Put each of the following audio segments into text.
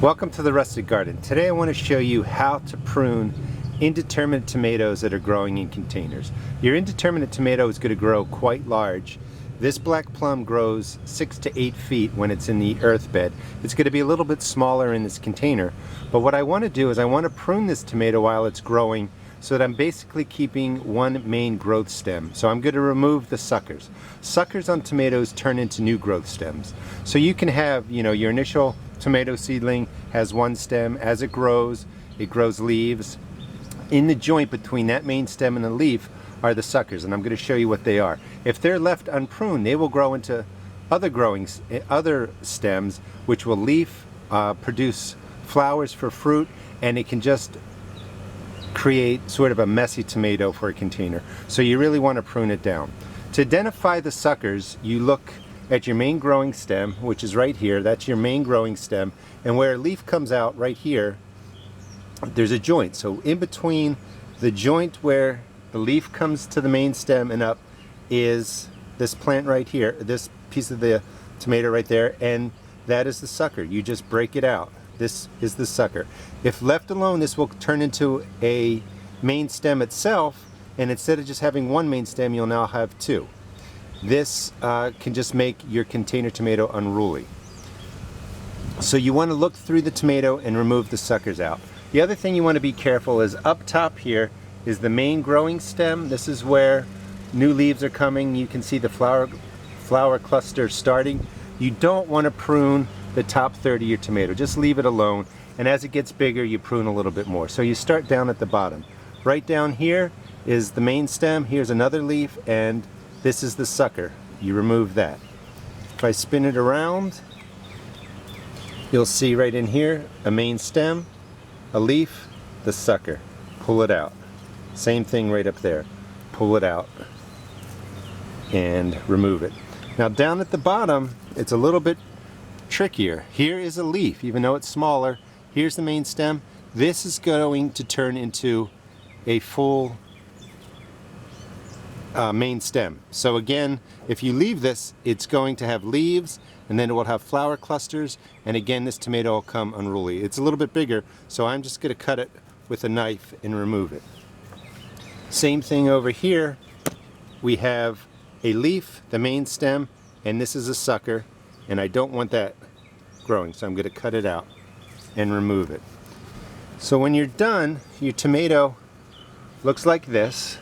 Welcome to the Rustic Garden. Today I want to show you how to prune indeterminate tomatoes that are growing in containers. Your indeterminate tomato is going to grow quite large. This black plum grows 6 to 8 feet when it's in the earth bed. It's going to be a little bit smaller in this container, but what I want to do is I want to prune this tomato while it's growing so that I'm basically keeping one main growth stem. So I'm going to remove the suckers. Suckers on tomatoes turn into new growth stems. So you can have, your initial tomato seedling has one stem. As it grows leaves. In the joint between that main stem and the leaf are the suckers, and I'm going to show you what they are. If they're left unpruned, they will grow into other stems, which will produce flowers for fruit, and it can just create sort of a messy tomato for a container. So you really want to prune it down. To identify the suckers, you look at your main growing stem, which is right here. That's your main growing stem, and where a leaf comes out right here, there's a joint. So in between the joint where the leaf comes to the main stem and up is this plant right here, this piece of the tomato right there, and that is the sucker. You just break it out. This is the sucker. If left alone, this will turn into a main stem itself, and instead of just having one main stem, you'll now have two. This can just make your container tomato unruly. So you want to look through the tomato and remove the suckers out. The other thing you want to be careful is up top here is the main growing stem. This is where new leaves are coming. You can see the flower cluster starting. You don't want to prune the top third of your tomato. Just leave it alone, and as it gets bigger you prune a little bit more. So you start down at the bottom. Right down here is the main stem. Here's another leaf, and this is the sucker. You remove that. If I spin it around, you'll see right in here a main stem, a leaf, the sucker. Pull it out. Same thing right up there. Pull it out and remove it. Now down at the bottom it's a little bit trickier. Here is a leaf, even though it's smaller. Here's the main stem. This is going to turn into a full main stem. So again, if you leave this, it's going to have leaves, and then it will have flower clusters, and again this tomato will come unruly. It's a little bit bigger, so I'm just going to cut it with a knife and remove it. Same thing over here. We have a leaf, the main stem, and this is a sucker, and I don't want that growing, so I'm going to cut it out and remove it. So when you're done, your tomato looks like this,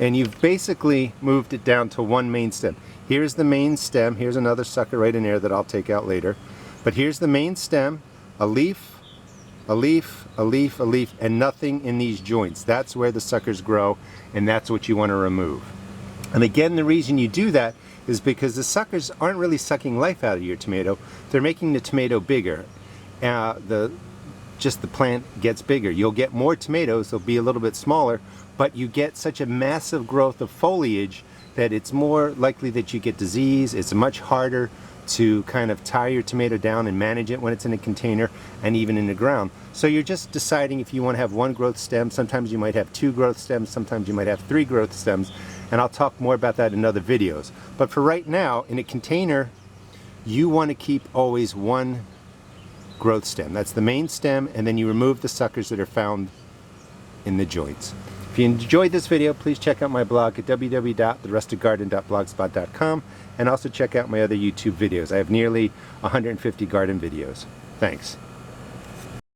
and you've basically moved it down to one main stem. Here's the main stem. Here's another sucker right in there that I'll take out later. But here's the main stem, a leaf, a leaf, a leaf, a leaf, and nothing in these joints. That's where the suckers grow, and that's what you want to remove. And again, the reason you do that is because the suckers aren't really sucking life out of your tomato. They're making the tomato bigger. Just the plant gets bigger. You'll get more tomatoes, they'll be a little bit smaller, but you get such a massive growth of foliage that it's more likely that you get disease. It's much harder to kind of tie your tomato down and manage it when it's in a container and even in the ground. So you're just deciding if you want to have one growth stem. Sometimes you might have two growth stems, sometimes you might have three growth stems, and I'll talk more about that in other videos. But for right now, in a container, you want to keep always one growth stem. That's the main stem, and then you remove the suckers that are found in the joints. If you enjoyed this video, please check out my blog at www.therusticgarden.blogspot.com, and also check out my other YouTube videos. I have nearly 150 garden videos. Thanks.